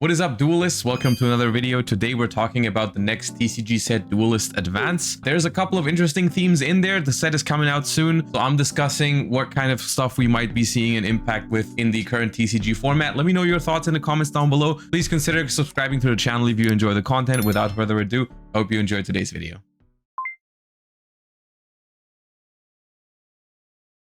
What is up, duelists? Welcome to another video. Today we're talking about the next TCG set, Duelist Advance. There's a couple of interesting themes in there. The set is coming out soon, so I'm discussing what kind of stuff we might be seeing an impact with in the current TCG format. Let me know your thoughts in the comments down below. Please consider subscribing to the channel if you enjoy the content. Without further ado, I hope you enjoyed today's video.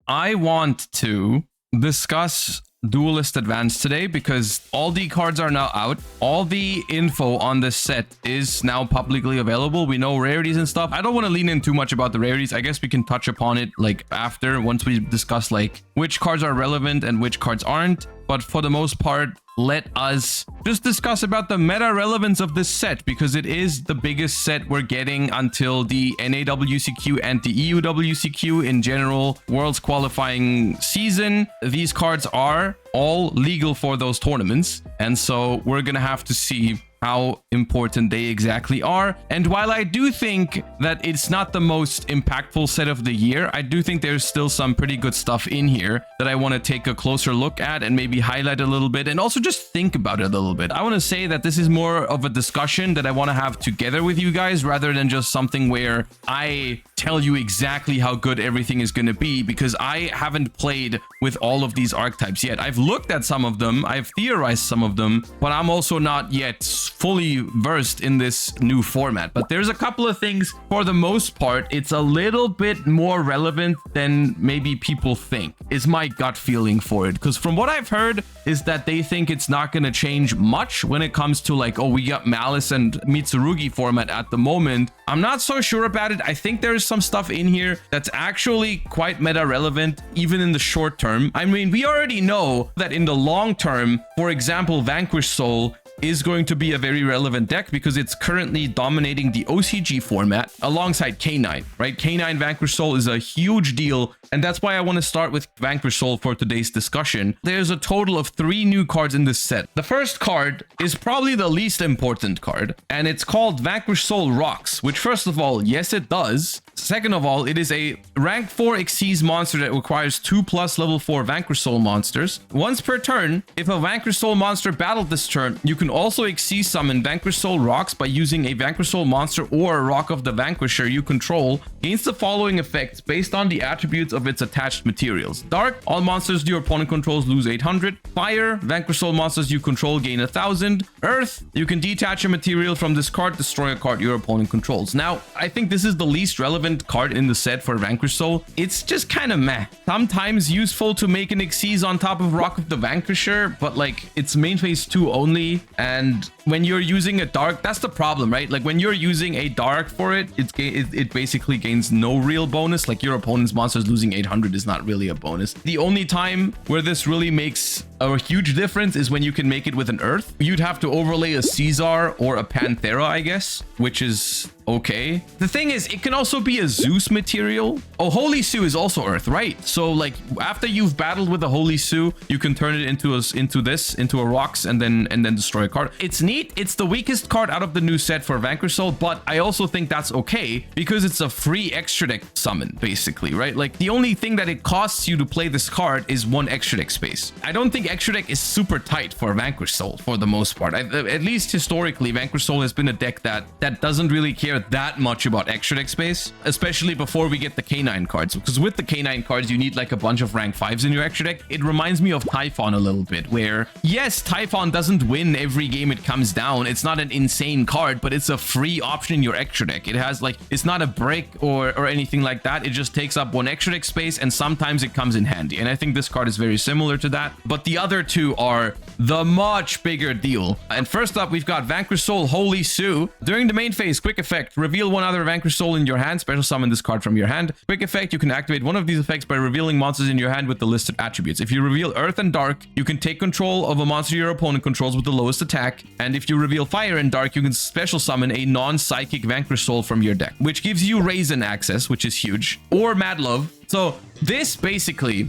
I want to discuss Duelist Advance today because all the cards are now out. All the info on this set is now publicly available. We know rarities and stuff. I don't want to lean in too much about the rarities. I guess we can touch upon it like after, once we discuss like which cards are relevant and which cards aren't. But for the most part, let us just discuss about the meta relevance of this set, because it is the biggest set we're getting until the NAWCQ and the EUWCQ in general Worlds qualifying season. These cards are all legal for those tournaments, and so we're gonna have to see how important they exactly are. And while I do think that it's not the most impactful set of the year, I do think there's still some pretty good stuff in here that I want to take a closer look at and maybe highlight a little bit and also just think about it a little bit. I want to say that this is more of a discussion that I want to have together with you guys rather than just something where I tell you exactly how good everything is going to be, because I haven't played with all of these archetypes yet. I've looked at some of them, I've theorized some of them, but I'm also not yet fully versed in this new format. But there's a couple of things, for the most part, it's a little bit more relevant than maybe people think, is my gut feeling for it. Because from what I've heard is that they think it's not going to change much when it comes to like, oh, we got Malice and Mitsurugi format at the moment. I'm not so sure about it. I think there's some stuff in here that's actually quite meta relevant, even in the short term. I mean, we already know that in the long term, for example, Vanquish Soul is going to be a very relevant deck because it's currently dominating the OCG format alongside K9, right? K9 Vanquish Soul is a huge deal, and that's why I want to start with Vanquish Soul for today's discussion. There's a total of 3 new cards in this set. The first card is probably the least important card, and it's called Vanquish Soul Rocks, which first of all, yes, it does. Second of all, it is a rank 4 Xyz monster that requires 2+ level 4 Vanquish Soul monsters. Once per turn, if a Vanquish Soul monster battled this turn, you can also Xyz summon Vanquish Soul Rocks by using a Vanquish Soul monster or a Rock of the Vanquisher you control. Gains the following effects based on the attributes of its attached materials. Dark, all monsters your opponent controls lose 800. Fire, Vanquish Soul monsters you control gain 1000. Earth, you can detach a material from this card, destroy a card your opponent controls. Now, I think this is the least relevant card in the set for Vanquish Soul. It's just kind of meh. Sometimes useful to make an Xyz on top of Rock of the Vanquisher, but like it's main phase 2 only, and when you're using a dark, that's the problem, right? Like when you're using a dark for it, it basically gains no real bonus. Like your opponent's monsters losing 800 is not really a bonus. The only time where this really makes a huge difference is when you can make it with an Earth. You'd have to overlay a Caesar or a Panthera, I guess, which is okay. The thing is, it can also be a Zeus material. Oh, Holy Sue is also Earth, right? So like after you've battled with a Holy Sue, you can turn it into a rocks and then destroy a card. It's neat. It's the weakest card out of the new set for Vanquish Soul, but I also think that's okay because it's a free extra deck summon, basically, right? Like the only thing that it costs you to play this card is 1 extra deck space. I don't think extra deck is super tight for Vanquish Soul for the most part. At least historically, Vanquish Soul has been a deck that doesn't really care that much about extra deck space, especially before we get the K9 cards, because with the K9 cards you need like a bunch of rank 5s in your extra deck. It reminds me of Typhon a little bit, where yes, Typhon doesn't win every game it comes down. It's not an insane card, but it's a free option in your extra deck. It has like, it's not a break or anything like that. It just takes up 1 extra deck space, and sometimes it comes in handy, and I think this card is very similar to that. But the other two are the much bigger deal. And first up, we've got Vanquish Soul Holy Sue. During the main phase, quick effect, reveal 1 other Vanquish Soul in your hand, special summon this card from your hand. Quick effect, you can activate one of these effects by revealing monsters in your hand with the listed attributes. If you reveal Earth and Dark, you can take control of a monster your opponent controls with the lowest attack, and if you reveal Fire and Dark, you can special summon a non-psychic Vanquish Soul from your deck, which gives you Raisin access, which is huge, or Mad Love. So this basically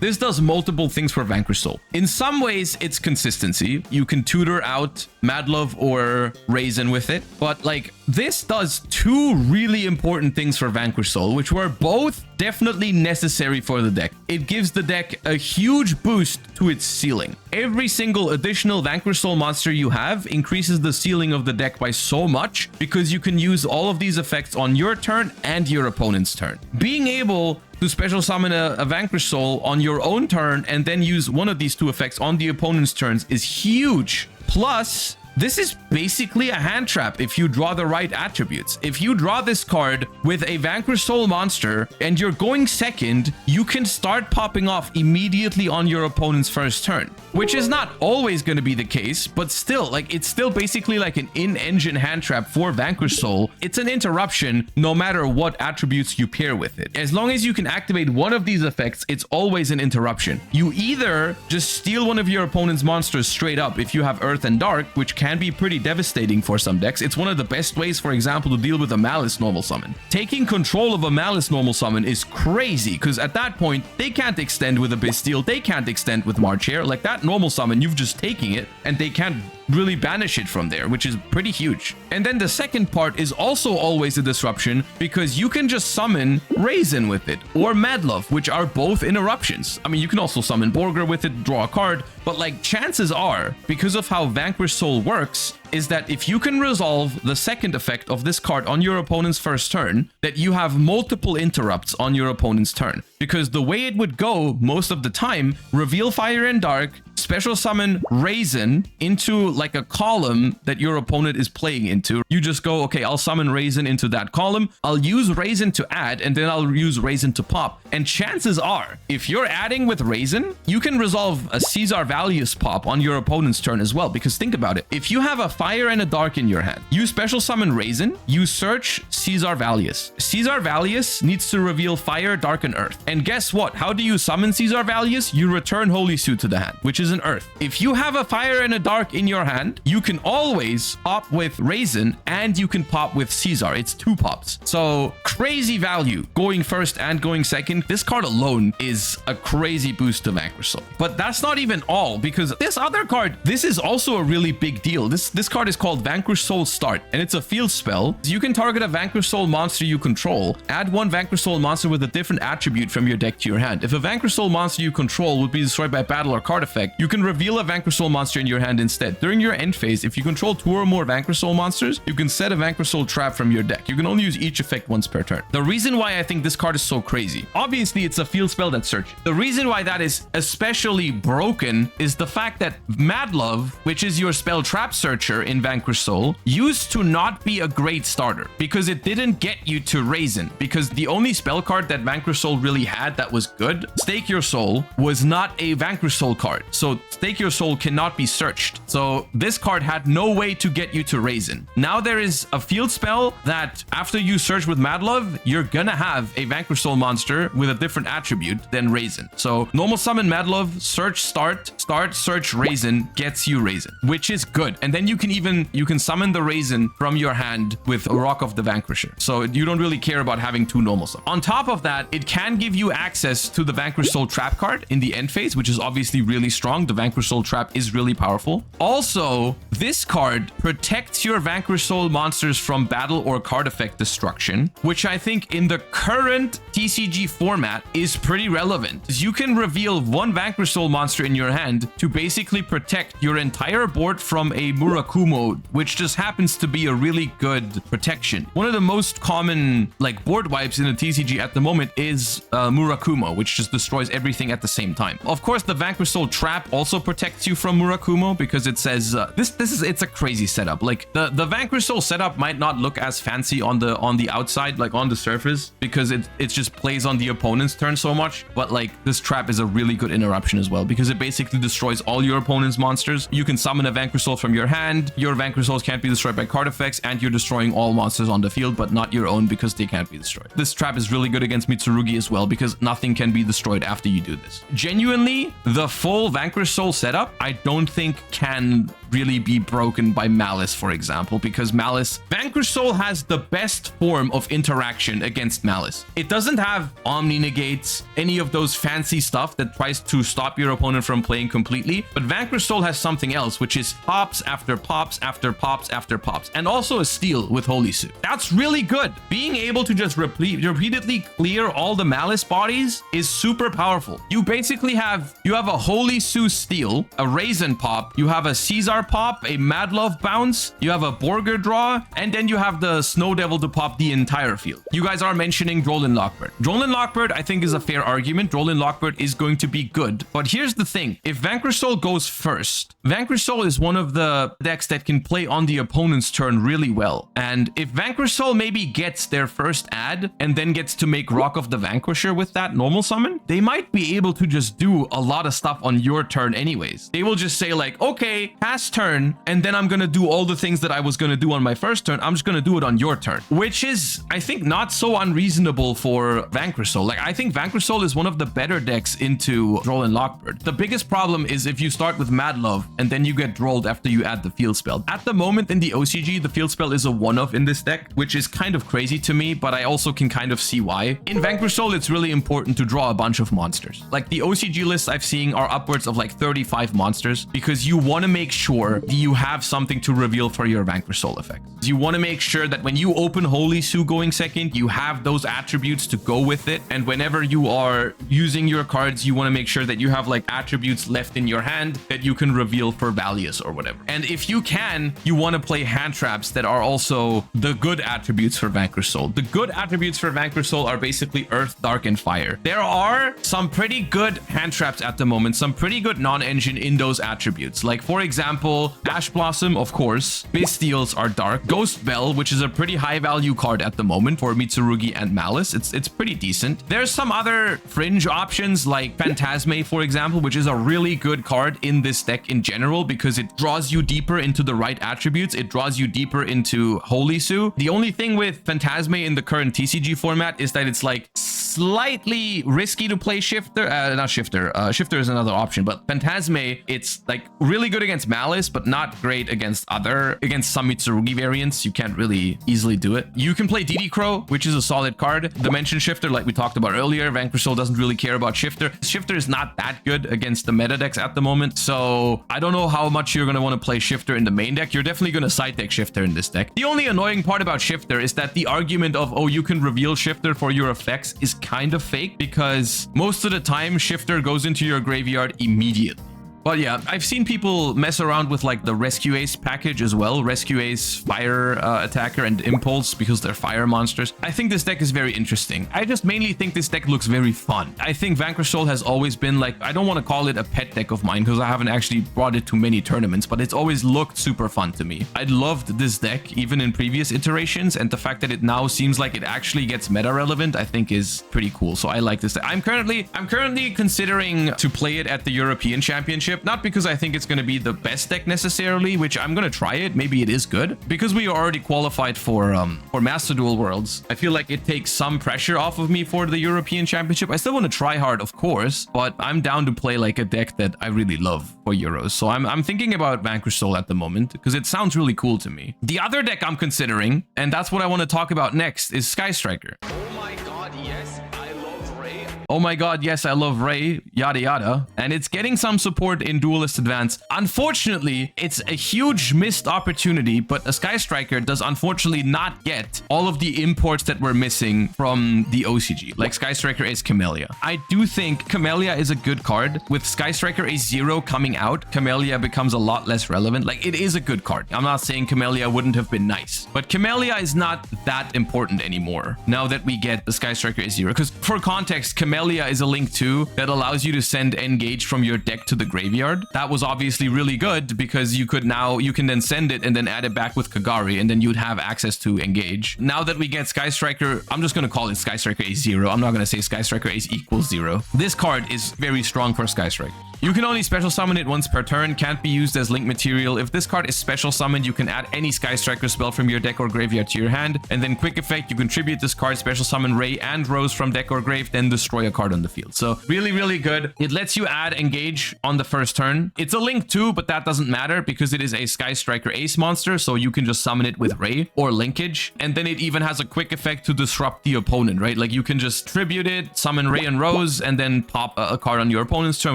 This does multiple things for Vanquish Soul. In some ways, it's consistency. You can tutor out Madlove or Raisin with it, but like this does two really important things for Vanquish Soul, which were both definitely necessary for the deck. It gives the deck a huge boost to its ceiling. Every single additional Vanquish Soul monster you have increases the ceiling of the deck by so much because you can use all of these effects on your turn and your opponent's turn. Being able to special summon a Vanquish Soul on your own turn and then use one of these two effects on the opponent's turns is huge. Plus, this is basically a hand trap if you draw the right attributes. If you draw this card with a Vanquish Soul monster and you're going second, you can start popping off immediately on your opponent's first turn, which is not always going to be the case, but still, like, it's still basically like an in-engine hand trap for Vanquish Soul. It's an interruption no matter what attributes you pair with it. As long as you can activate one of these effects, it's always an interruption. You either just steal one of your opponent's monsters straight up if you have Earth and Dark, which can be pretty devastating for some decks. It's one of the best ways, for example, to deal with a Malice normal summon. Taking control of a Malice normal summon is crazy because at that point, they can't extend with Abyss Steel, they can't extend with March Hare. Like, that normal summon, you've just taken it and they can't really banish it from there, which is pretty huge. And then the second part is also always a disruption because you can just summon Raisin with it or Madlove, which are both interruptions. I mean, you can also summon Borger with it, draw a card, but like, chances are, because of how Vanquish Soul works, is that if you can resolve the second effect of this card on your opponent's first turn, that you have multiple interrupts on your opponent's turn. Because the way it would go most of the time, reveal Fire and Dark, special summon Raisin into like a column that your opponent is playing into. You just go, okay, I'll summon Raisin into that column. I'll use Raisin to add, and then I'll use Raisin to pop. And chances are, if you're adding with Raisin, you can resolve a Caesar Valius pop on your opponent's turn as well. Because think about it. If you have a Fire and a Dark in your hand, you special summon Raisin, you search Caesar Valius. Caesar Valius needs to reveal Fire, Dark, and Earth. And guess what? How do you summon Caesar Valius? You return Holy Suit to the hand, which is an Earth. If you have a Fire and a Dark in your hand, you can always pop with Raisin and you can pop with Caesar. It's 2 pops. So crazy value going first and going second. This card alone is a crazy boost to Vanquish Soul. But that's not even all, because this other card, this is also a really big deal. This card is called Vanquish Soul Start, and it's a field spell. You can target a Vanquish Soul monster you control, add one Vanquish Soul monster with a different attribute from your deck to your hand. If a Vanquish Soul monster you control would be destroyed by battle or card effect, you can reveal a Vanquish Soul monster in your hand instead. During your end phase, if you control 2 or more Vanquish Soul monsters, you can set a Vanquish Soul trap from your deck. You can only use each effect once per turn. The reason why I think this card is so crazy, obviously it's a field spell that searches. The reason why that is especially broken is the fact that Madlove, which is your spell trap searcher in Vanquish Soul, used to not be a great starter because it didn't get you to Raisin. Because the only spell card that Vanquish Soul really had that was good, Stake Your Soul, was not a Vanquish Soul card. So Stake Your Soul cannot be searched. So this card had no way to get you to Raisin. Now there is a field spell that after you search with Madlove, you're gonna have a Vanquish Soul monster with a different attribute than Raisin. So normal summon Madlove, search start, search Raisin, gets you Raisin, which is good. And then you can summon the Raisin from your hand with a Rock of the Vanquisher. So you don't really care about having 2 normal summons. On top of that, it can give you access to the Vanquish Soul trap card in the end phase, which is obviously really strong. The Vanquish Soul trap is really powerful. Also, this card protects your Vanquish Soul monsters from battle or card effect destruction, which I think in the current TCG format is pretty relevant. You can reveal 1 Vanquish Soul monster in your hand to basically protect your entire board from a Murakumo, which just happens to be a really good protection. One of the most common like board wipes in the TCG at the moment is Murakumo, which just destroys everything at the same time. Of course, the Vanquish Soul trap also protects you from Murakumo because it says it's a crazy setup. Like the Vanquish Soul setup might not look as fancy on the outside, like on the surface, because it just plays on the opponent's turn so much. But like, this trap is a really good interruption as well because it basically destroys all your opponent's monsters. You can summon a Vanquish Soul from your hand. Your Vanquish Souls can't be destroyed by card effects, and you're destroying all monsters on the field, but not your own because they can't be destroyed. This trap is really good against Mitsurugi as well because nothing can be destroyed after you do this. Genuinely, the full Vanquish Vanquish Soul setup, I don't think can really be broken by Malice, for example, because Vanquish Soul has the best form of interaction against Malice. It doesn't have Omni Negates, any of those fancy stuff that tries to stop your opponent from playing completely, but Vanquish Soul has something else, which is pops after pops after pops after pops, and also a steal with Holy Sue. That's really good. Being able to just repeatedly clear all the Malice bodies is super powerful. You basically have a Holy Sue steal, a Raisin pop, you have a Caesar pop, a Mad Love bounce, you have a Borger draw, and then you have the Snow Devil to pop the entire field. You guys are mentioning Drollin Lockbird. Drollin Lockbird, I think, is a fair argument. Drollin Lockbird is going to be good, but here's the thing. If Vanquish Soul goes first, Vanquish Soul is one of the decks that can play on the opponent's turn really well. And if Vanquish Soul maybe gets their first ad and then gets to make Rock of the Vanquisher with that normal summon, they might be able to just do a lot of stuff on your turn anyways. They will just say like, okay, pass turn, and then I'm gonna do all the things that I was gonna do on my first turn. I'm just gonna do it on your turn, which is, I think, not so unreasonable for Vanquish Soul. Like, I think Vanquish Soul is one of the better decks into Drollin Lockbird. The biggest problem is if you start with Mad Love and then you get drolled after you add the field spell. At the moment in the OCG, the field spell is a one-off in this deck, which is kind of crazy to me, but I also can kind of see why. In Vanquish Soul, it's really important to draw a bunch of monsters. Like, the OCG lists I've seen are upwards of like 35 monsters, because you want to make sure you have something to reveal for your Vanquish Soul effect. You want to make sure that when you open Holy Sue going second, you have those attributes to go with it. And whenever you are using your cards, you want to make sure that you have like attributes left in your hand that you can reveal for Valius or whatever. And if you can, you want to play hand traps that are also the good attributes for Vanquish Soul. The good attributes for Vanquish Soul are basically Earth, Dark, and Fire. There are some pretty good hand traps at the moment, some pretty good non-engine in those attributes. Like, for example, Ash Blossom, of course. Bystials are dark. Ghost Bell, which is a pretty high value card at the moment for Mitsurugi and Malice. It's pretty decent. There's some other fringe options like Phantasme, for example, which is a really good card in this deck in general because it draws you deeper into the right attributes. It draws you deeper into Holy Sue. The only thing with Phantasme in the current TCG format is that it's like slightly risky to play Shifter. Not Shifter. Shifter is another option, but Phantasme, it's like really good against Malice, but not great against some Mitsurugi variants. You can't really easily do it. You can play DD Crow, which is a solid card. Dimension Shifter, like we talked about earlier, Vanquish Soul doesn't really care about Shifter. Shifter is not that good against the meta decks at the moment, so I don't know how much you're going to want to play Shifter in the main deck. You're definitely going to side deck Shifter in this deck. The only annoying part about Shifter is that the argument of, oh, you can reveal Shifter for your effects is kind of fake, because most of the time Shifter goes into your graveyard immediately. But yeah, I've seen people mess around with like the Rescue Ace package as well. Rescue Ace, Fire Attacker, and Impulse, because they're fire monsters. I think this deck is very interesting. I just mainly think this deck looks very fun. I think Vanquish Soul has always been like, I don't want to call it a pet deck of mine because I haven't actually brought it to many tournaments, but it's always looked super fun to me. I loved this deck even in previous iterations, and the fact that it now seems like it actually gets meta relevant, I think is pretty cool. So I like this deck. I'm currently considering to play it at the European Championship. Not because I think it's going to be the best deck necessarily, which I'm going to try it. Maybe it is good. Because we are already qualified for Master Duel Worlds, I feel like it takes some pressure off of me for the European Championship. I still want to try hard, of course, but I'm down to play like a deck that I really love for Euros. So I'm thinking about Vanquish Soul at the moment because it sounds really cool to me. The other deck I'm considering, and that's what I want to talk about next, is Sky Striker. Oh my god, yes, I love Ray. Oh my god, yes, I love Ray, yada yada. And it's getting some support in Duelist'S Advance. Unfortunately, it's a huge missed opportunity, but a Sky Striker does unfortunately not get all of the imports that we're missing from the OCG, like Sky Striker Ace Camellia. I do think Camellia is a good card. With Sky Striker Ace 0 coming out, Camellia becomes a lot less relevant. Like, it is a good card. I'm not saying Camellia wouldn't have been nice, but Camellia is not that important anymore now that we get the Sky Striker Ace 0. Because for context, Camellia is a Link 2 that allows you to send Engage from your deck to the graveyard. That was obviously really good because you can then send it and then add it back with Kagari, and then you'd have access to Engage. Now that we get Sky Striker, I'm just going to call it Sky Striker Ace 0. I'm not going to say Sky Striker Ace equals 0. This card is very strong for Sky Striker. You can only special summon it once per turn, can't be used as link material. If this card is special summoned, you can add any Sky Striker spell from your deck or graveyard to your hand. And then quick effect, you contribute this card, special summon Ray and Rose from deck or grave, then destroy a card on the field. So really, really good. It lets you add engage on the first turn. It's a link too, but that doesn't matter because it is a Sky Striker Ace monster, so you can just summon it with Ray or linkage. And then it even has a quick effect to disrupt the opponent, right? Like you can just tribute it, summon Ray and Rose, and then pop a card on your opponent's turn,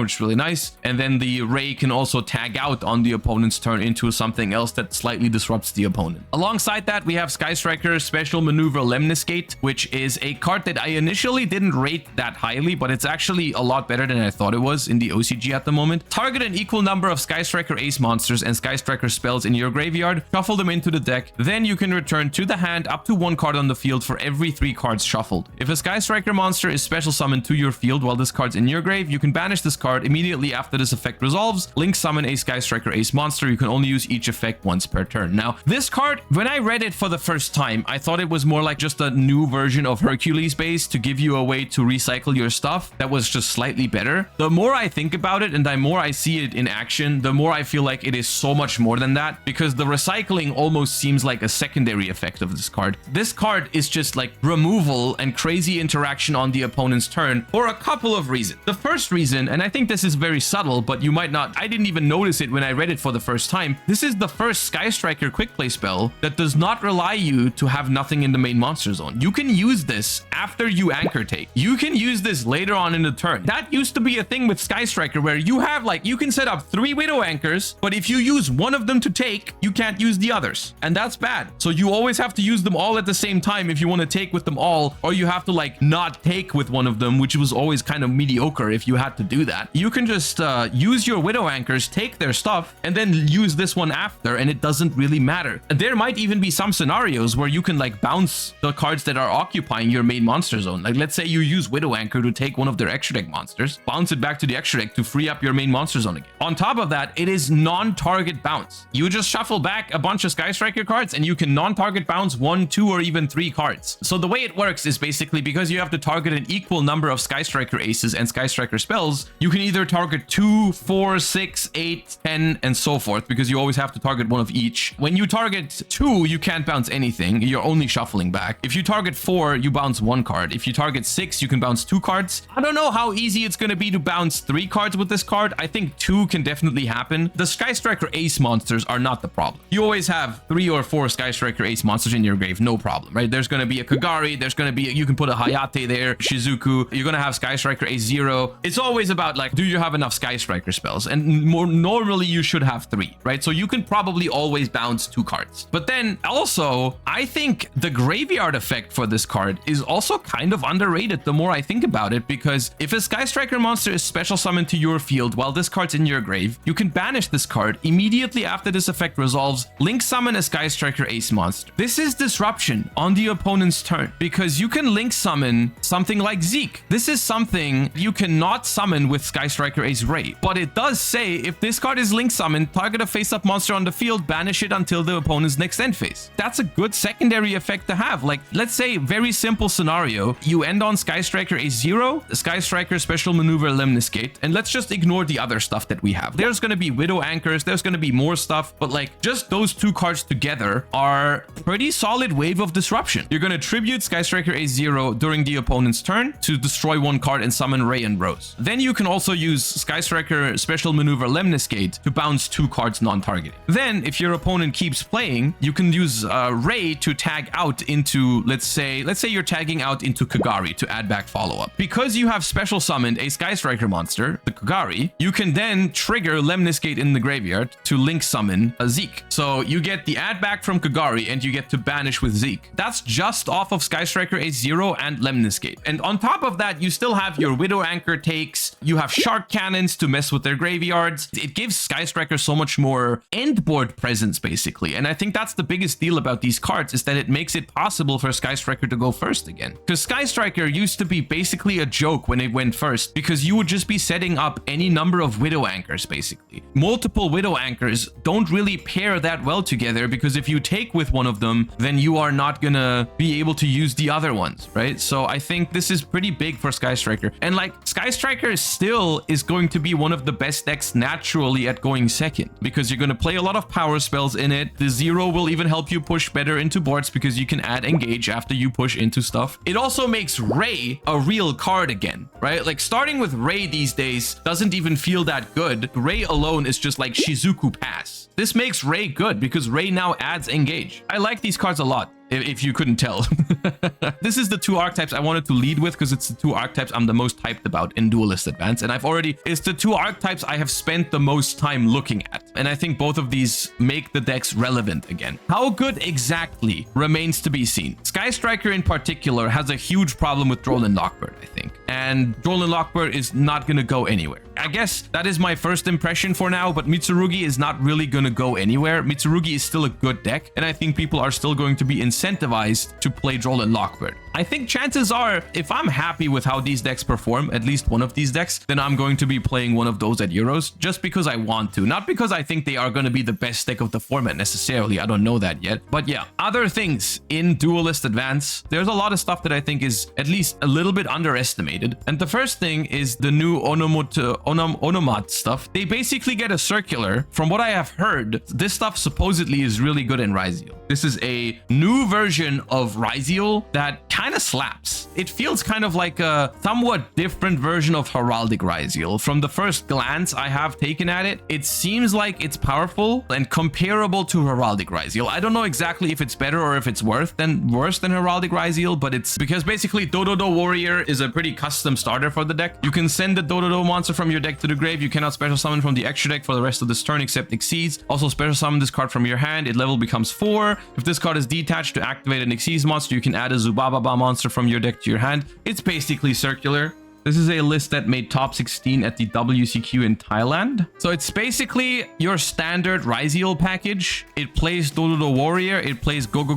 which is really nice. And then the Ray can also tag out on the opponent's turn into something else that slightly disrupts the opponent. Alongside that, we have Sky Striker Special Maneuver Lemniscate, which is a card that I initially didn't rate that highly, but it's actually a lot better than I thought it was in the OCG at the moment. Target an equal number of Sky Striker Ace monsters and Sky Striker spells in your graveyard, shuffle them into the deck, then you can return to the hand up to 1 card on the field for every 3 cards shuffled. If a Sky Striker monster is special summoned to your field while this card's in your grave, you can banish this card immediately after this effect resolves, link summon a Sky Striker Ace monster. You can only use each effect once per turn. Now, this card, when I read it for the first time, I thought it was more like just a new version of Hercules base to give you a way to recycle your stuff that was just slightly better. The more I think about it and the more I see it in action, the more I feel like it is so much more than that, because the recycling almost seems like a secondary effect of this card. This card is just like removal and crazy interaction on the opponent's turn for a couple of reasons. The first reason, and I think this is very subtle, but you might not, I didn't even notice it when I read it for the first time. This is the first Sky Striker quick play spell that does not rely you to have nothing in the main monster zone. You can use this after you anchor take. You can use this later on in the turn. That used to be a thing with Sky Striker where you have like, you can set up 3 Widow Anchors, but if you use one of them to take, you can't use the others. And that's bad. So you always have to use them all at the same time if you want to take with them all, or you have to like not take with one of them, which was always kind of mediocre if you had to do that. You can just use your Widow Anchors, take their stuff, and then use this one after, and it doesn't really matter. There might even be some scenarios where you can like bounce the cards that are occupying your main monster zone. Like let's say you use Widow Anchor to take one of their extra deck monsters, bounce it back to the extra deck to free up your main monster zone again. On top of that, it is non-target bounce. You just shuffle back a bunch of Sky Striker cards and you can non-target bounce 1, 2, or even 3 cards. So the way it works is basically because you have to target an equal number of Sky Striker aces and Sky Striker spells, you can either target 2, 4, 6, 8, 10, and so forth, because you always have to target one of each. When you target 2, you can't bounce anything. You're only shuffling back. If you target 4, you bounce 1 card. If you target 6, you can bounce 2 cards. I don't know how easy it's going to be to bounce 3 cards with this card. I think 2 can definitely happen. The Sky Striker Ace monsters are not the problem. You always have 3 or 4 Sky Striker Ace monsters in your grave, no problem, right? There's going to be a Kagari, there's going to be, you can put a Hayate there, Shizuku, you're going to have Sky Striker Ace 0. It's always about like, do you have enough Sky Striker spells? And more normally you should have 3, right? So you can probably always bounce 2 cards. But then also, I think the graveyard effect for this card is also kind of underrated the more I think about it, because if a Sky Striker monster is special summoned to your field while this card's in your grave, you can banish this card immediately after this effect resolves, link summon a Sky Striker Ace monster. This is disruption on the opponent's turn because you can link summon something like Zeke. This is something you cannot summon with Sky Striker Ace Ray, but it does say if this card is link summoned, target a face-up monster on the field, banish it until the opponent's next end phase. That's a good secondary effect to have. Like, let's say, very simple scenario, you end on Sky Striker Ace 0, Sky Striker Special Maneuver Lemniscate, and let's just ignore the other stuff that we have. There's going to be Widow Anchors, there's going to be more stuff, but like just those 2 cards together are pretty solid wave of disruption. You're going to tribute Sky Striker Ace 0 during the opponent's turn to destroy 1 card and summon Ray and Rose. Then you can also use Sky Striker Special Maneuver Lemniscate to bounce 2 cards non-targeting. Then if your opponent keeps playing, you can use Ray to tag out into, let's say you're tagging out into Kagari to add back follow-up. Because you have special summoned a Sky Striker monster, the Kagari, you can then trigger Lemniscate in the graveyard to link summon a Zeke. So you get the add back from Kagari and you get to banish with Zeke. That's just off of Sky Striker Ace 0 and Lemniscate. And on top of that, you still have your Widow Anchor takes, you have Shark Cannons to mess with their graveyards. It gives Sky Striker so much more end board presence, basically. And I think that's the biggest deal about these cards, is that it makes it possible for Sky Striker to go first again. Because Sky Striker used to be basically a joke when it went first, because you would just be setting up any number of Widow Anchors, basically. Multiple Widow Anchors don't really pair that well together, because if you take with one of them, then you are not gonna be able to use the other ones, right? So I think this is pretty big for Sky Striker. And like, Sky Striker still is going going to be one of the best decks naturally at going second, because you're going to play a lot of power spells in it. The zero will even help you push better into boards because you can add engage after you push into stuff. It also makes Ray a real card again, right? Like starting with Ray these days doesn't even feel that good. Ray alone is just like Shizuku Pass. This makes Ray good because Ray now adds engage. I like these cards a lot, if you couldn't tell. This is the two archetypes I wanted to lead with because it's the two archetypes I'm the most hyped about in Duelist Advance. And it's the two archetypes I have spent the most time looking at. And I think both of these make the decks relevant again. How good exactly remains to be seen. Sky Striker in particular has a huge problem with Droll and Lockbird, I think. And Droll and Lockbird is not going to go anywhere. I guess that is my first impression for now, but Mitsurugi is not really going to go anywhere. Mitsurugi is still a good deck, and I think people are still going to be incentivized to play Droll and Lockbird. I think chances are, if I'm happy with how these decks perform, at least one of these decks, then I'm going to be playing one of those at Euros, just because I want to. Not because I think they are going to be the best deck of the format necessarily. I don't know that yet. But yeah, other things in Duelist Advance, there's a lot of stuff that I think is at least a little bit underestimated. And the first thing is the new Onomat stuff. They basically get a circular. From what I have heard, this stuff supposedly is really good in Ryziel. This is a new version of Ryziel that kind of slaps. It feels kind of like a somewhat different version of Heraldic Ryziel. From the first glance I have taken at it, it seems like it's powerful and comparable to Heraldic Ryziel. I don't know exactly if it's better or if it's worse than Heraldic Ryziel, but it's because basically Dododo Warrior is a pretty custom starter for the deck. You can send the Dododo monster from your deck to the grave. You cannot special summon from the extra deck for the rest of this turn except Exceeds. Also special summon this card from your hand. Its level becomes 4. If this card is detached to activate an Exceeds monster, you can add a Zubababa monster from your deck to your hand. It's basically circular. This is a list that made top 16 at the WCQ in Thailand. So it's basically your standard Ryziel package. It plays Dododo Warrior. It plays Goblinberg,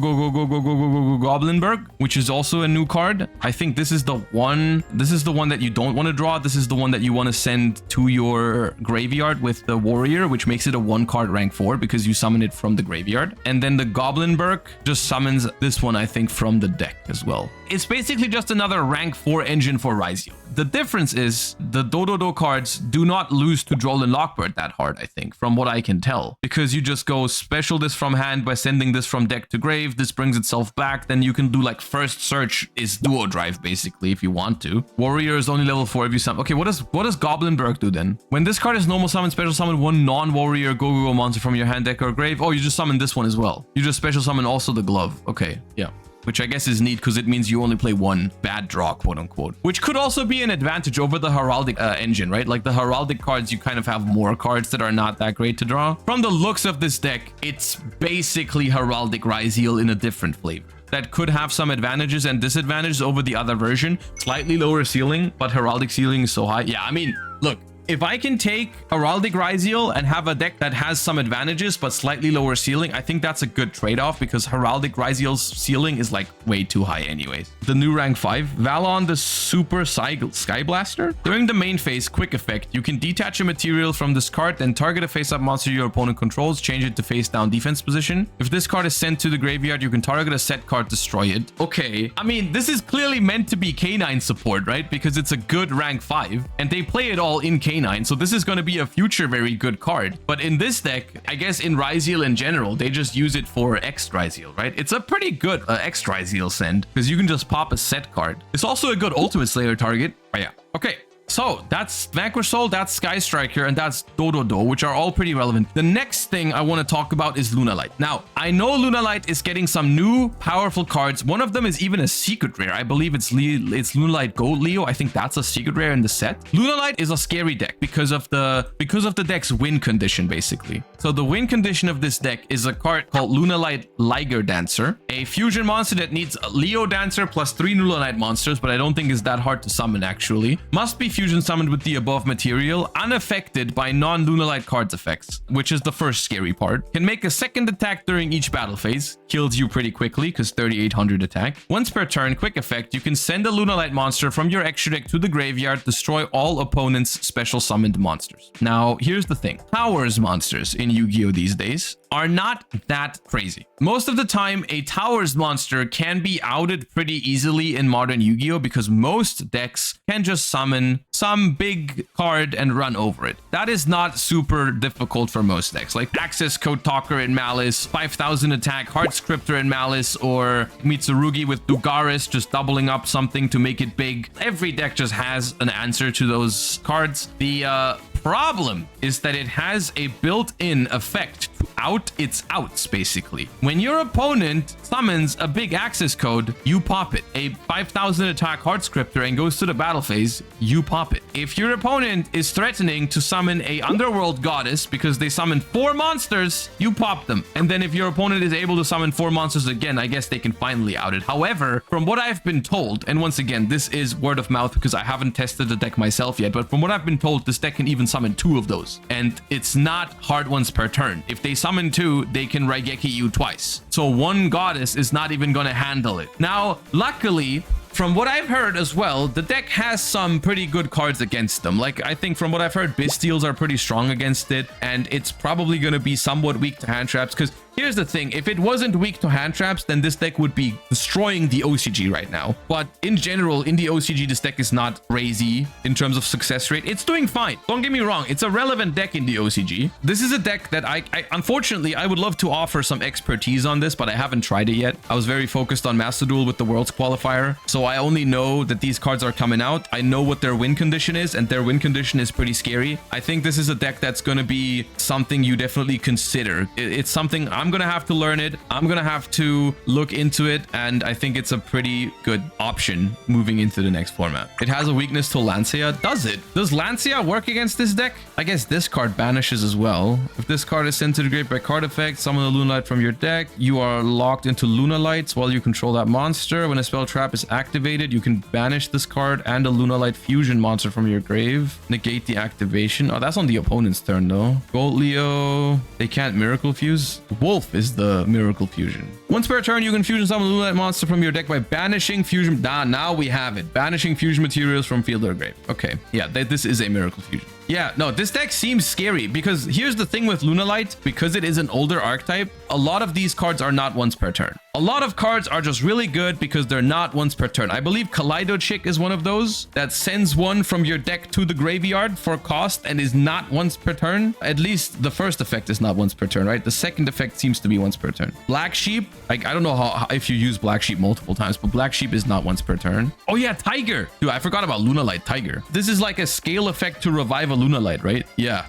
which is also a new card. I think this is the one. This is the one that you don't want to draw. This is the one that you want to send to your graveyard with the Warrior, which makes it a 1-card rank 4 because you summon it from the graveyard. And then the Goblinberg just summons this one, I think, from the deck as well. It's basically just another rank 4 engine for Ryziel. The difference is the Dododo cards do not lose to Droll and Lockbird that hard, I think, from what I can tell. Because you just go special this from hand by sending this from deck to grave. This brings itself back. Then you can do like first search is duo drive, basically, if you want to. Warrior is only level 4 if you summon. Okay, what does Goblinberg do then? When this card is normal summon, special summon one non-warrior go monster from your hand, deck, or grave. Oh, you just summon this one as well. You just special summon also the glove. Okay, yeah. Which I guess is neat because it means you only play one bad draw, quote unquote. Which could also be an advantage over the Heraldic engine, right? Like the Heraldic cards, you kind of have more cards that are not that great to draw. From the looks of this deck, it's basically Heraldic Ryziel in a different flavor. That could have some advantages and disadvantages over the other version. Slightly lower ceiling, but Heraldic ceiling is so high. Yeah, I mean, look. If I can take Heraldic Ryziel and have a deck that has some advantages but slightly lower ceiling, I think that's a good trade-off because Heraldic Ryziel's ceiling is like way too high anyways. The new rank 5, Valon the Super Sky Blaster. During the main phase, quick effect, you can detach a material from this card, then target a face-up monster your opponent controls, change it to face-down defense position. If this card is sent to the graveyard, you can target a set card, destroy it. Okay, I mean, this is clearly meant to be K9 support, right? Because it's a good rank 5, and they play it all in K9. So this is going to be a future very good card. But in this deck, I guess in Ryziel in general, they just use it for X Ryziel, right? It's a pretty good X Ryziel send because you can just pop a set card. It's also a good Ultimate Slayer target. Oh yeah. Okay. So that's Vanquish Soul, that's Sky Striker, and that's Dododo, which are all pretty relevant. The next thing I want to talk about is Lunalight. Now, I know Lunalight is getting some new powerful cards. One of them is even a secret rare. I believe it's Lunalight Gold Leo. I think that's a secret rare in the set. Lunalight is a scary deck because of the deck's win condition, basically. So the win condition of this deck is a card called Lunalight Liger Dancer, a fusion monster that needs a Leo Dancer plus 3 Lunalight monsters, but I don't think is that hard to summon actually. Must be fusion summoned with the above material, unaffected by non-Lunalight cards effects, which is the first scary part. Can make a second attack during each battle phase, kills you pretty quickly because 3800 attack. Once per turn, quick effect, you can send a Lunalight monster from your extra deck to the graveyard, destroy all opponents' special summoned monsters. Now, here's the thing. Towers monsters in Yu-Gi-Oh! These days are not that crazy. Most of the time, a Towers monster can be outed pretty easily in modern Yu-Gi-Oh! Because most decks can just summon some big card and run over it. That is not super difficult for most decks. Like Access Code Talker in Malice, 5000 attack, Heart Scripter in Malice, or Mitsurugi with Dugaris just doubling up something to make it big. Every deck just has an answer to those cards. The problem is that it has a built-in effect to out its outs, basically. When your opponent summons a big access code, you pop it. A 5000 attack Heart Scripter and goes to the battle phase, you pop it. If your opponent is threatening to summon a Underworld Goddess because they summoned 4 monsters, you pop them. And then if your opponent is able to summon 4 monsters again, I guess they can finally out it. However, from what I've been told, and once again, this is word of mouth because I haven't tested the deck myself yet, but from what I've been told, this deck can even summon 2 of those. And it's not hard ones per turn. If they summon 2, they can Raigeki you twice. So 1 goddess is not even going to handle it. Now, luckily, from what I've heard as well, the deck has some pretty good cards against them. Like, I think from what I've heard, Bystials are pretty strong against it, and it's probably going to be somewhat weak to hand traps, because here's the thing, if it wasn't weak to hand traps, then this deck would be destroying the OCG right now. But in general, in the OCG, this deck is not crazy in terms of success rate. It's doing fine. Don't get me wrong. It's a relevant deck in the OCG. This is a deck that I unfortunately, I would love to offer some expertise on this, but I haven't tried it yet. I was very focused on Master Duel with the Worlds Qualifier, so I only know that these cards are coming out. I know what their win condition is, and their win condition is pretty scary. I think this is a deck that's going to be something you definitely consider. It's something I'm going to have to learn it. I'm going to have to look into it, and I think it's a pretty good option moving into the next format. It has a weakness to Lancia. Does it? Does Lancia work against this deck? I guess this card banishes as well. If this card is sent to the grave by card effect, summon a Lunalight from your deck. You are locked into Lunalights while you control that monster. When a spell trap is activated, you can banish this card and a Lunalight fusion monster from your grave. Negate the activation. Oh, that's on the opponent's turn though. Gold Leo. They can't Miracle Fuse. Wolf is the Miracle Fusion. Once per turn, you can fusion summon a Lunalight monster from your deck by banishing fusion. Now we have it. Banishing fusion materials from field or grave. Okay. Yeah, this is a Miracle Fusion. Yeah, no, this deck seems scary because here's the thing with Lunalight, because it is an older archetype, a lot of these cards are not once per turn. A lot of cards are just really good because they're not once per turn. I believe Kaleido Chick is one of those that sends one from your deck to the graveyard for cost and is not once per turn. At least the first effect is not once per turn, right? The second effect seems to be once per turn. Black Sheep, like, I don't know how if you use Black Sheep multiple times, but Black Sheep is not once per turn. Oh yeah, Tiger. Dude, I forgot about Lunalight Tiger. This is like a scale effect to revive a Lunalight, right? Yeah.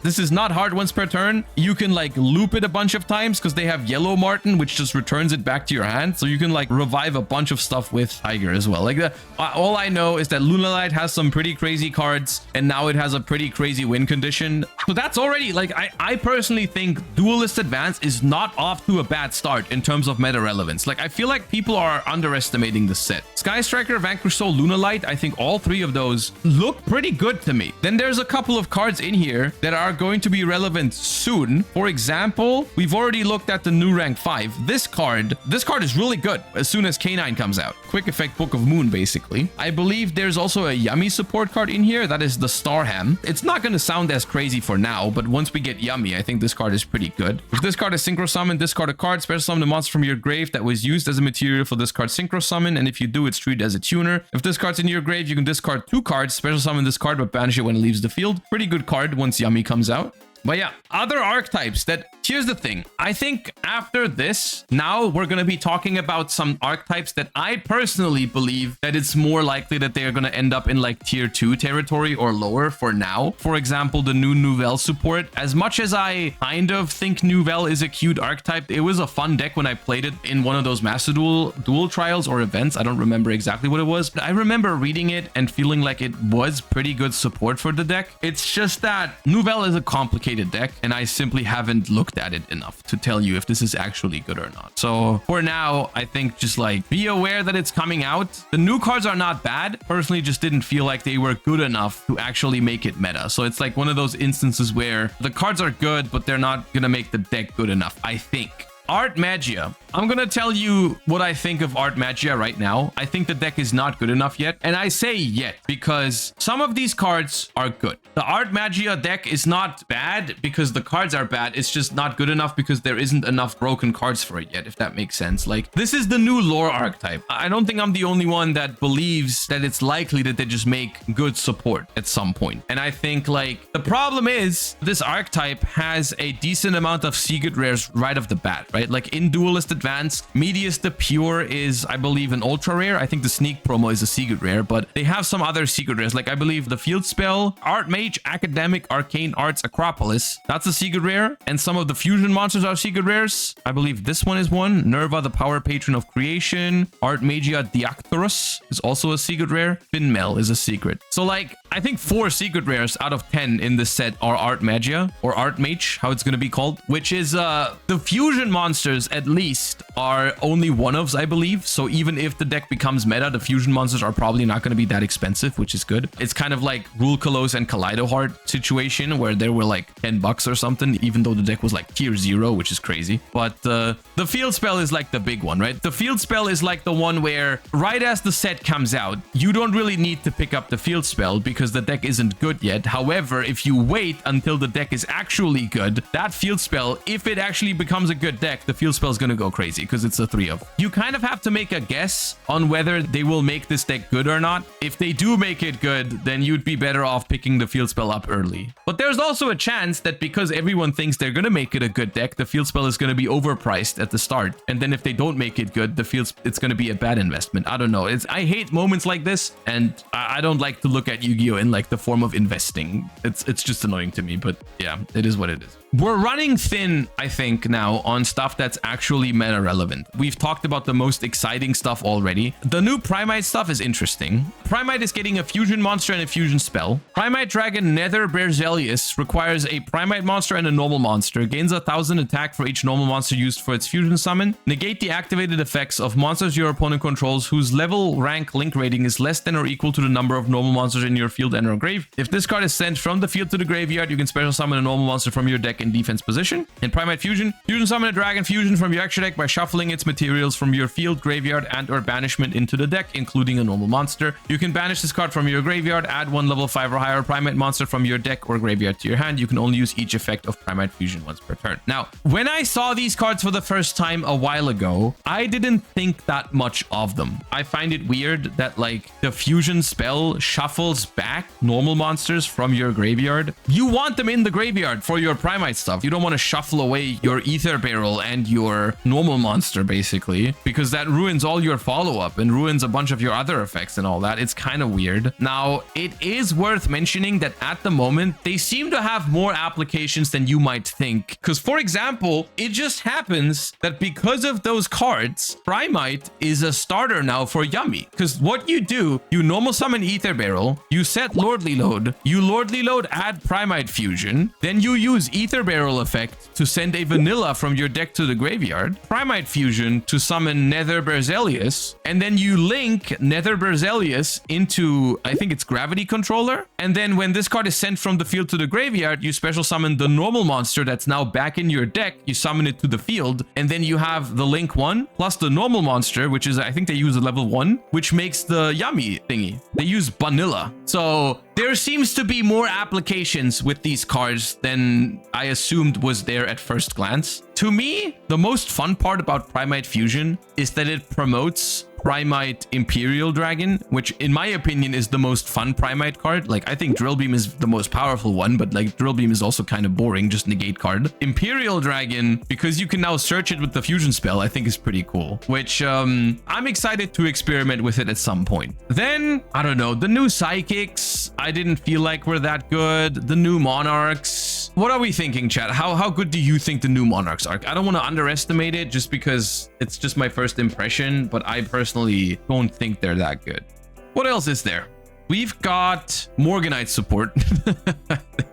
This is not hard once per turn. You can like loop it a bunch of times because they have Yellow Martin, which just returns it back to your hand. So you can like revive a bunch of stuff with Tiger as well. Like all I know is that Lunalight has some pretty crazy cards, and now it has a pretty crazy win condition. So that's already like, I personally think Duelist's Advance is not off to a bad start in terms of meta relevance. Like, I feel like people are underestimating the set. Sky Striker, Vanquish Soul, Lunalight, I think all 3 of those look pretty good to me. Then there's a couple of cards in here that are going to be relevant soon. For example, we've already looked at the new rank 5. This card is really good as soon as K9 comes out. Quick effect Book of Moon, basically. I believe there's also a Yummy support card in here. That is the Starham. It's not going to sound as crazy for now, but once we get Yummy, I think this card is pretty good. If this card is Synchro Summon, discard a card, special summon a monster from your grave that was used as a material for this card Synchro Summon, and if you do, it's treated as a tuner. If this card's in your grave, you can discard 2 cards, special summon this card, but banish it when it leaves the field. Pretty good card once Yummy comes out. But yeah, other archetypes that, here's the thing. I think after this, now we're going to be talking about some archetypes that I personally believe that it's more likely that they're going to end up in like tier 2 territory or lower for now. For example, the new Nouvelle support. As much as I kind of think Nouvelle is a cute archetype, it was a fun deck when I played it in one of those Master Duel trials or events. I don't remember exactly what it was, but I remember reading it and feeling like it was pretty good support for the deck. It's just that Nouvelle is a complicated deck, and I simply haven't looked at it enough to tell you if this is actually good or not. So for now, I think just like be aware that it's coming out. The new cards are not bad. Personally, just didn't feel like they were good enough to actually make it meta. So it's like one of those instances where the cards are good, but they're not gonna make the deck good enough, I think. Art Magia. I'm gonna tell you what I think of Art Magia right now. I think the deck is not good enough yet. And I say yet because some of these cards are good. The Art Magia deck is not bad because the cards are bad. It's just not good enough because there isn't enough broken cards for it yet, if that makes sense. Like, this is the new lore archetype. I don't think I'm the only one that believes that it's likely that they just make good support at some point. And I think, like, the problem is this archetype has a decent amount of secret rares right off the bat, right? Like, in Duelist Advanced, Medius the Pure is, I believe, an ultra rare. I think the Sneak promo is a secret rare, but they have some other secret rares. Like, I believe the Field Spell, Art Mage, Academic, Arcane Arts, Acropolis. That's a secret rare. And some of the fusion monsters are secret rares. I believe this one is one. Nerva, the Power Patron of Creation. Art Magia Diactorus is also a secret rare. Finmel is a secret. So, like, I think 4 secret rares out of 10 in this set are Art Magia, or Art Mage, how it's going to be called, which is the fusion monsters at least are only one-ofs, I believe. So even if the deck becomes meta, the fusion monsters are probably not going to be that expensive, which is good. It's kind of like Rule Kalos and Kaleido Heart situation where they were like $10 or something, even though the deck was like tier 0, which is crazy. But the Field Spell is like the big one, right? The Field Spell is like the one where right as the set comes out, you don't really need to pick up the Field Spell because the deck isn't good yet. However, if you wait until the deck is actually good, that Field Spell, if it actually becomes a good deck, the Field Spell is going to go crazy because it's a 3-of. You kind of have to make a guess on whether they will make this deck good or not. If they do make it good, then you'd be better off picking the Field Spell up early. But there's also a chance that because everyone thinks they're going to make it a good deck, the Field Spell is going to be overpriced at the start. And then if they don't make it good, it's going to be a bad investment. I don't know. I hate moments like this, and I don't like to look at Yu-Gi-Oh! In like the form of investing. It's just annoying to me, but yeah, it is what it is. We're running thin, I think, now on stuff that's actually meta relevant. We've talked about the most exciting stuff already. The new Primite stuff is interesting. Primite is getting a fusion monster and a fusion spell. Primite Dragon Nether Berzelius requires a Primite monster and a normal monster. Gains 1,000 attack for each normal monster used for its fusion summon. Negate the activated effects of monsters your opponent controls whose level, rank, link rating is less than or equal to the number of normal monsters in your field and or grave. If this card is sent from the field to the graveyard, you can special summon a normal monster from your deck in defense position. In Primite Fusion, fusion summon a dragon fusion from your extra deck by shuffling its materials from your field, graveyard, and or banishment into the deck, including a normal monster. You can banish this card from your graveyard, add one level 5 or higher Primate monster from your deck or graveyard to your hand. You can only use each effect of Primite Fusion once per turn. Now, when I saw these cards for the first time a while ago, I didn't think that much of them. I find it weird that like the fusion spell shuffles back normal monsters from your graveyard. You want them in the graveyard for your Primite stuff. You don't want to shuffle away your Ether Barrel and your normal monster, basically, because that ruins all your follow-up and ruins a bunch of your other effects and all that. It's kind of weird. Now, it is worth mentioning that at the moment, they seem to have more applications than you might think. Because, for example, it just happens that because of those cards, Primite is a starter now for Yummy. Because what you do, you normal summon Ether Barrel, you set Lordly Load, you Lordly Load add Primite Fusion, then you use Ether Barrel effect to send a vanilla from your deck to the graveyard, Primite Fusion to summon Nether Berzelius, and then you link Nether Berzelius into, I think it's Gravity Controller, and then when this card is sent from the field to the graveyard, you special summon the normal monster that's now back in your deck, you summon it to the field, and then you have the link 1 plus the normal monster, which is, I think they use a level 1, which makes the Yummy thingy. They use Vanilla. So there seems to be more applications with these cards than I assumed was there at first glance. To me, the most fun part about Primite Fusion is that it promotes Primite Imperial Dragon, which in my opinion is the most fun Primite card. Like, I think Drill Beam is the most powerful one, but like Drill Beam is also kind of boring, just negate card. Imperial Dragon, because you can now search it with the fusion spell, I think is pretty cool, which I'm excited to experiment with it at some point. Then, I don't know, the new Psychics, I didn't feel like were that good. The new Monarchs. What are we thinking, chat? How good do you think the new Monarchs are? I don't want to underestimate it just because it's just my first impression, but I personally don't think they're that good. What else is there? We've got Morganite support.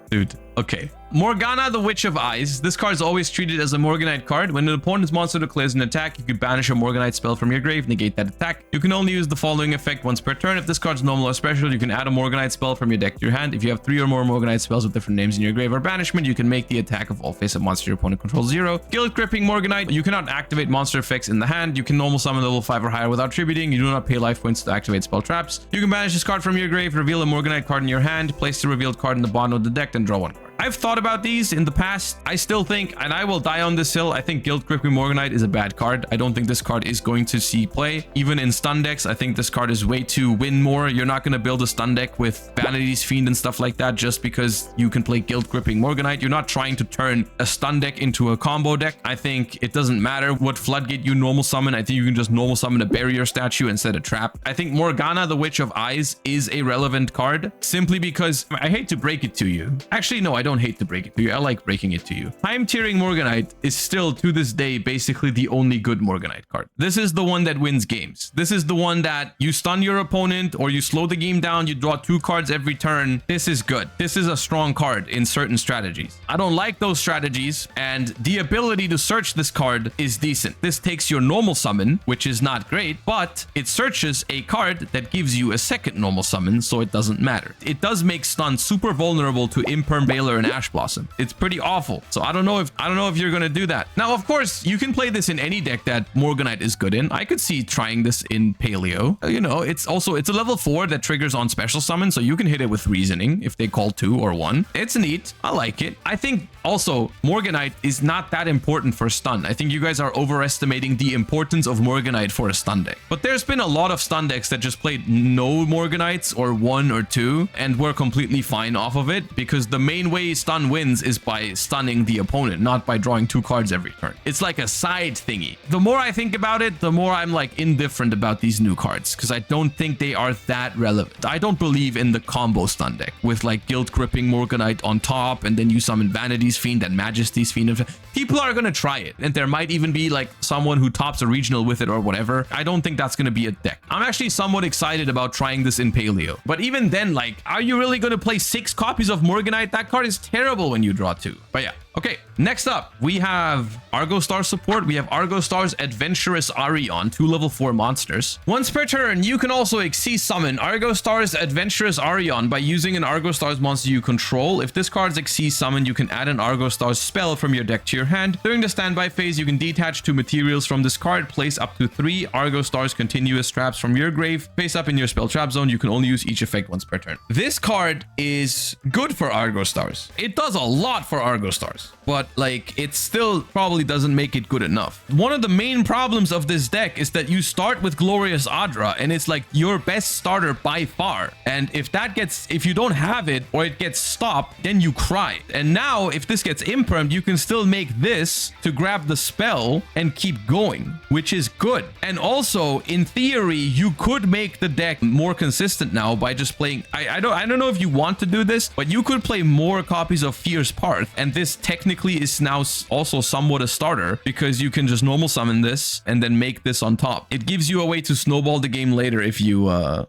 Dude, okay. Morgana, the Witch of Eyes. This card is always treated as a Morganite card. When an opponent's monster declares an attack, you can banish a Morganite spell from your grave, negate that attack. You can only use the following effect once per turn. If this card's normal or special, you can add a Morganite spell from your deck to your hand. If you have 3 or more Morganite spells with different names in your grave or banishment, you can make the attack of all face-up monster your opponent controls 0. Guilt-Gripping Morganite. You cannot activate monster effects in the hand. You can normal summon level 5 or higher without tributing. You do not pay life points to activate spell traps. You can banish this card from your grave, reveal a Morganite card in your hand, place the revealed card in the bottom of the deck, and draw 1 card. I've thought about these in the past. I still think, and I will die on this hill, I think Guilt-Gripping Morganite is a bad card. I don't think this card is going to see play. Even in stun decks, I think this card is way too win more. You're not going to build a stun deck with Vanity's Fiend and stuff like that just because you can play Guilt-Gripping Morganite. You're not trying to turn a stun deck into a combo deck. I think it doesn't matter what Floodgate you normal summon. I think you can just normal summon a barrier statue and set a trap. I think Morgana, the Witch of Eyes, is a relevant card simply because I hate to break it to you. Actually, no, I don't hate to break it to you. I like breaking it to you. Time Tearing Morganite is still, to this day, basically the only good Morganite card. This is the one that wins games. This is the one that you stun your opponent or you slow the game down, you draw 2 cards every turn. This is good. This is a strong card in certain strategies. I don't like those strategies, and the ability to search this card is decent. This takes your normal summon, which is not great, but it searches a card that gives you a second normal summon, so it doesn't matter. It does make stun super vulnerable to Imperm Veiler and Ash Blossom. It's pretty awful. So I don't know if you're gonna do that. Now, of course, you can play this in any deck that Morganite is good in. I could see trying this in Paleo. You know, it's a level 4 that triggers on special summon, so you can hit it with Reasoning if they call 2 or 1. It's neat. I like it. I think also Morganite is not that important for stun. I think you guys are overestimating the importance of Morganite for a stun deck. But there's been a lot of stun decks that just played no Morganites or 1 or 2 and were completely fine off of it because the main way stun wins is by stunning the opponent, not by drawing 2 cards every turn. It's like a side thingy. The more I think about it, the more I'm like indifferent about these new cards because I don't think they are that relevant. I don't believe in the combo stun deck with like Guilt-Gripping Morganite on top and then you summon Vanity's Fiend and Majesty's Fiend. People are gonna try it and there might even be like someone who tops a regional with it or whatever. I don't think that's gonna be a deck. I'm actually somewhat excited about trying this in Paleo. But even then, like, are you really gonna play 6 copies of Morganite? That card is terrible when you draw 2. But yeah. Okay, next up, we have Argo Star support. We have Argo Star's Adventurous Arion, 2 level 4 monsters. Once per turn, you can also Xyz summon Argo Star's Adventurous Arion by using an Argo Star's monster you control. If this card's Xyz summoned, you can add an Argo Star's spell from your deck to your hand. During the standby phase, you can detach 2 materials from this card, place up to 3 Argo Star's continuous traps from your grave, face up in your spell trap zone. You can only use each effect once per turn. This card is good for Argo Stars. It does a lot for Argo Stars. But like it still probably doesn't make it good enough. One of the main problems of this deck is that you start with Glorious Adra and it's like your best starter by far. And if you don't have it or it gets stopped, then you cry. And now if this gets impermed, you can still make this to grab the spell and keep going, which is good. And also in theory, you could make the deck more consistent now by just playing. I don't know if you want to do this, but you could play more copies of Fierce Parth, and this technically is now also somewhat a starter because you can just normal summon this and then make this on top. It gives you a way to snowball the game later if you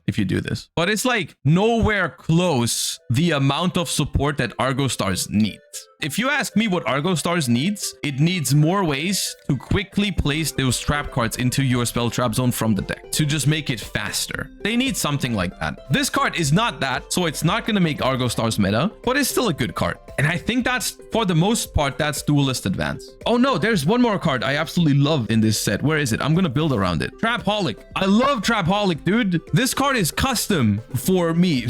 do this. But it's like nowhere close the amount of support that Argo Stars needs. If you ask me what Argo Stars needs, it needs more ways to quickly place those trap cards into your spell trap zone from the deck to just make it faster. They need something like that. This card is not that, so it's not going to make Argo Stars meta, but it's still a good card. And I think that's, for the most part, that's Duelist Advance. Oh no, there's one more card I absolutely love in this set. Where is it? I'm going to build around it. Trapaholic. I love Trapaholic, dude. This card is custom for me.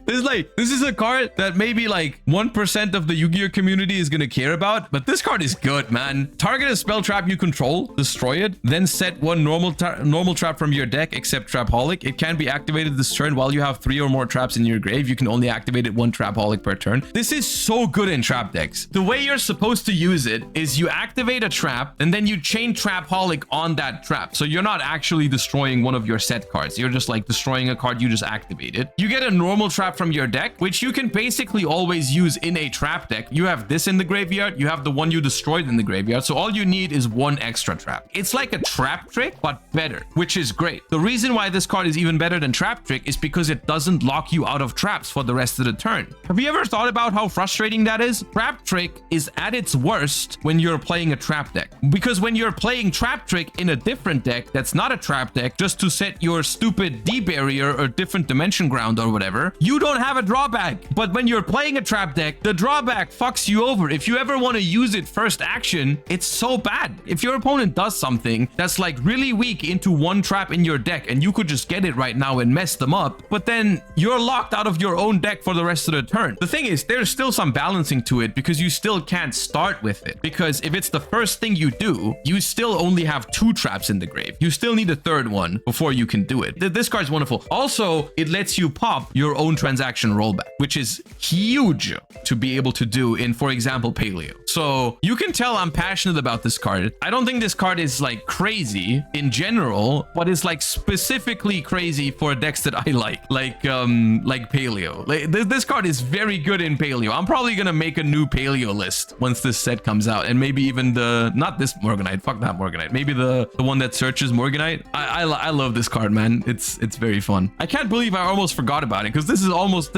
This is a card that maybe like 1% of the Yu-Gi-Oh community is going to care about, but this card is good, man. Target a spell trap you control, destroy it, then set 1 normal trap from your deck except Trapaholic. It can be activated this turn while you have 3 or more traps in your grave. You can only activate it 1 Trapaholic per turn. This is so good in trap decks. The way you're supposed to use it is you activate a trap and then you chain Trapaholic on that trap. So you're not actually destroying one of your set cards. You're just like destroying a card you just activated. You get a normal trap from your deck, which you can basically always use in a trap deck, you have this in the graveyard, you have the one you destroyed in the graveyard, so all you need is one extra trap. It's like a trap trick, but better, which is great. The reason why this card is even better than trap trick is because it doesn't lock you out of traps for the rest of the turn. Have you ever thought about how frustrating that is? Trap trick is at its worst when you're playing a trap deck, because when you're playing trap trick in a different deck that's not a trap deck, just to set your stupid D barrier or different dimension ground or whatever, you don't have a drawback. But when you're playing a trap deck, the drawback fucks you over. If you ever want to use it first action, it's so bad. If your opponent does something that's like really weak into one trap in your deck and you could just get it right now and mess them up, but then you're locked out of your own deck for the rest of the turn. The thing is, there's still some balancing to it because you still can't start with it, because if it's the first thing you do, you still only have 2 traps in the grave. You still need a third one before you can do it. This card's wonderful. Also, it lets you pop your own transaction rollback, which is huge to be able to do in, for example, Paleo. So you can tell I'm passionate about this card. I don't think this card is like crazy in general, but it's like specifically crazy for decks that I like Paleo. Like, this card is very good in Paleo. I'm probably gonna make a new Paleo list once this set comes out, and maybe even not this Morganite, fuck that Morganite, maybe the one that searches Morganite. I love this card, man. It's very fun. I can't believe I almost forgot about it, because this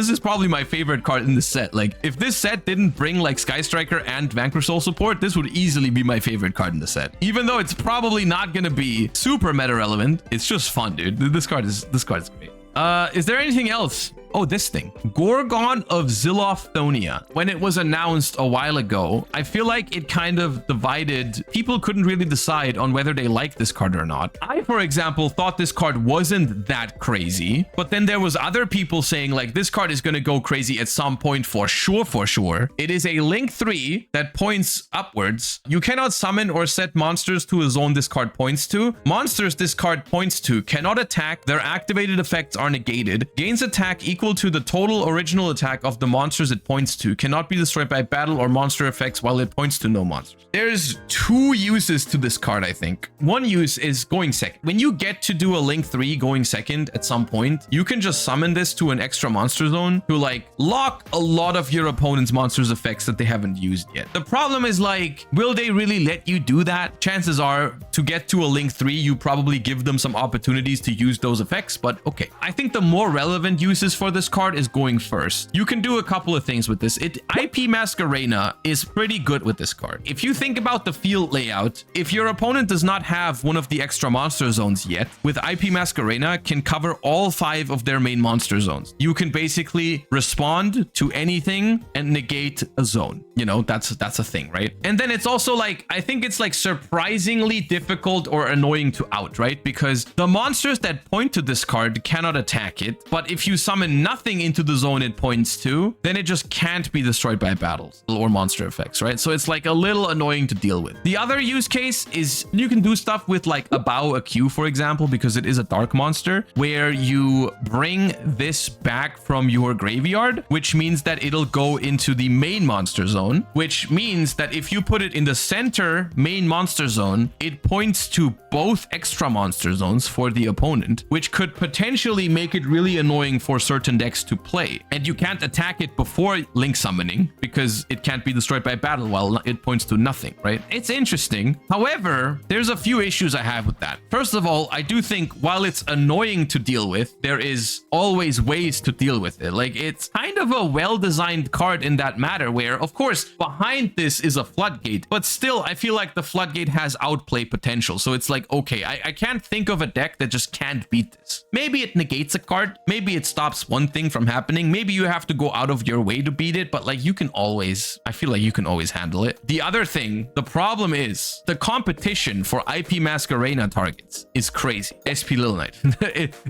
is probably my favorite card in the set. Like, if this set didn't bring like Sky Striker and Vanquish Soul support, this would easily be my favorite card in the set. Even though it's probably not gonna be super meta relevant, it's just fun, dude. This card is great. Is there anything else? Oh, this thing. Gorgon of Zilophthonia. When it was announced a while ago, I feel like it kind of divided. People couldn't really decide on whether they liked this card or not. I, for example, thought this card wasn't that crazy, but then there was other people saying like, this card is going to go crazy at some point for sure. It is a Link 3 that points upwards. You cannot summon or set monsters to a zone this card points to. Monsters this card points to cannot attack. Their activated effects are negated. Gains attack equal to the total original attack of the monsters it points to. Cannot be destroyed by battle or monster effects while it points to no monsters. There's 2 uses to this card, I think. One use is going second. When you get to do a Link 3 going second at some point, you can just summon this to an extra monster zone to like lock a lot of your opponent's monsters effects that they haven't used yet. The problem is like, will they really let you do that? Chances are, to get to a Link 3, you probably give them some opportunities to use those effects, but okay. I think the more relevant uses for this card is going first. You can do a couple of things with this. IP Masquerena is pretty good with this card. If you think about the field layout, if your opponent does not have one of the extra monster zones yet, with IP Masquerena can cover all 5 of their main monster zones. You can basically respond to anything and negate a zone. You know, that's a thing, right? And then it's also like, I think it's like surprisingly difficult or annoying to out, right? Because the monsters that point to this card cannot attack it, but if you summon nothing into the zone it points to, then it just can't be destroyed by battles or monster effects, right? So it's like a little annoying to deal with. The other use case is you can do stuff with like a Bow, a Q, for example, because it is a dark monster, where you bring this back from your graveyard, which means that it'll go into the main monster zone, which means that if you put it in the center main monster zone, it points to both extra monster zones for the opponent, which could potentially make it really annoying for certain decks to play. And you can't attack it before Link summoning because it can't be destroyed by battle while it points to nothing, right? It's interesting. However, there's a few issues I have with that. First of all, I do think while it's annoying to deal with, there is always ways to deal with it. Like, it's kind of a well-designed card in that matter where, of course, behind this is a floodgate, but still, I feel like the floodgate has outplay potential. So it's like, okay, I can't think of a deck that just can't beat this. Maybe it negates a card. Maybe it stops one thing from happening. Maybe you have to go out of your way to beat it, but like you can always, I feel like you can always handle it. The other thing, the problem is the competition for IP Masquerena targets is crazy. SP Little Knight.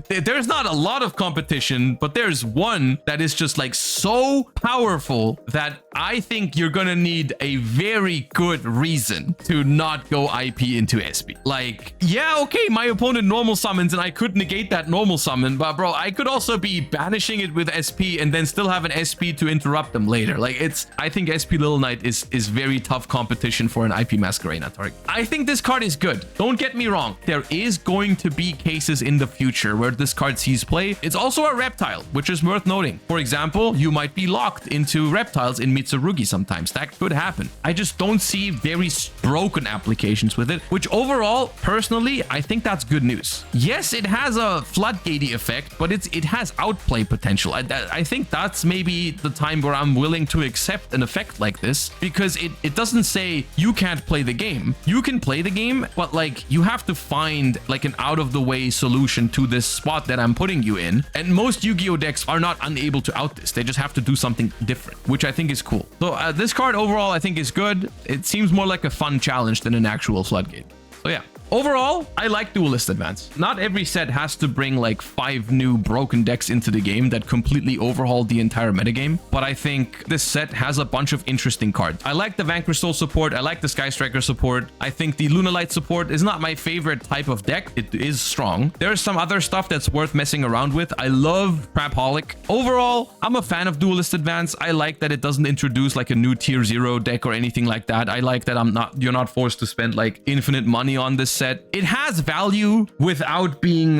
There's not a lot of competition, but there's one that is just like so powerful that I think you're gonna need a very good reason to not go IP into SP. Like, yeah, okay, my opponent normal summons and I could negate that normal summon, but bro, I could also be banning finishing it with SP and then still have an SP to interrupt them later. Like, I think SP Little Knight is very tough competition for an IP Masquerena target. I think this card is good. Don't get me wrong. There is going to be cases in the future where this card sees play. It's also a reptile, which is worth noting. For example, you might be locked into reptiles in Mitsurugi sometimes. That could happen. I just don't see very broken applications with it, which overall, personally, I think that's good news. Yes, it has a floodgatey effect, but it has outplay potential. I think that's maybe the time where I'm willing to accept an effect like this, because it doesn't say you can't play the game. You can play the game, but like you have to find like an out of the way solution to this spot that I'm putting you in. And most Yu-Gi-Oh decks are not unable to out this. They just have to do something different, which I think is cool. So this card overall, I think is good. It seems more like a fun challenge than an actual floodgate. So yeah. Overall, I like Duelist Advance. Not every set has to bring like 5 new broken decks into the game that completely overhaul the entire metagame, but I think this set has a bunch of interesting cards. I like the Vanquish Soul support. I like the Sky Striker support. I think the Lunalight support is not my favorite type of deck. It is strong. There's some other stuff that's worth messing around with. I love Crapaholic. Overall, I'm a fan of Duelist Advance. I like that it doesn't introduce like a new tier 0 deck or anything like that. I like that you're not forced to spend like infinite money on this set. It has value without being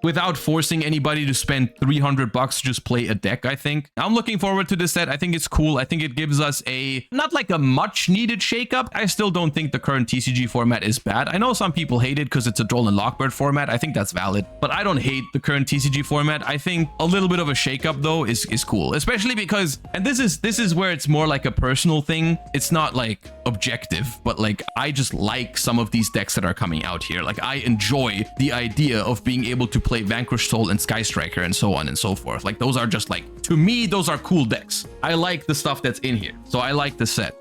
without forcing anybody to spend $300 to just play a deck. I think I'm looking forward to this set. I think it's cool. I think it gives us not like a much needed shakeup. I still don't think the current TCG format is bad. I know some people hate it because it's a Droll and Lockbird format. I think that's valid, but I don't hate the current TCG format. I think a little bit of a shakeup though is cool, especially because, and this is where it's more like a personal thing. It's not like objective, but like I just like some of these decks that are coming out here. Like I enjoy the idea of being able to play Vanquish Soul and Sky Striker and so on and so forth. Like those are just like, to me, those are cool decks. I like the stuff that's in here, so I like the set.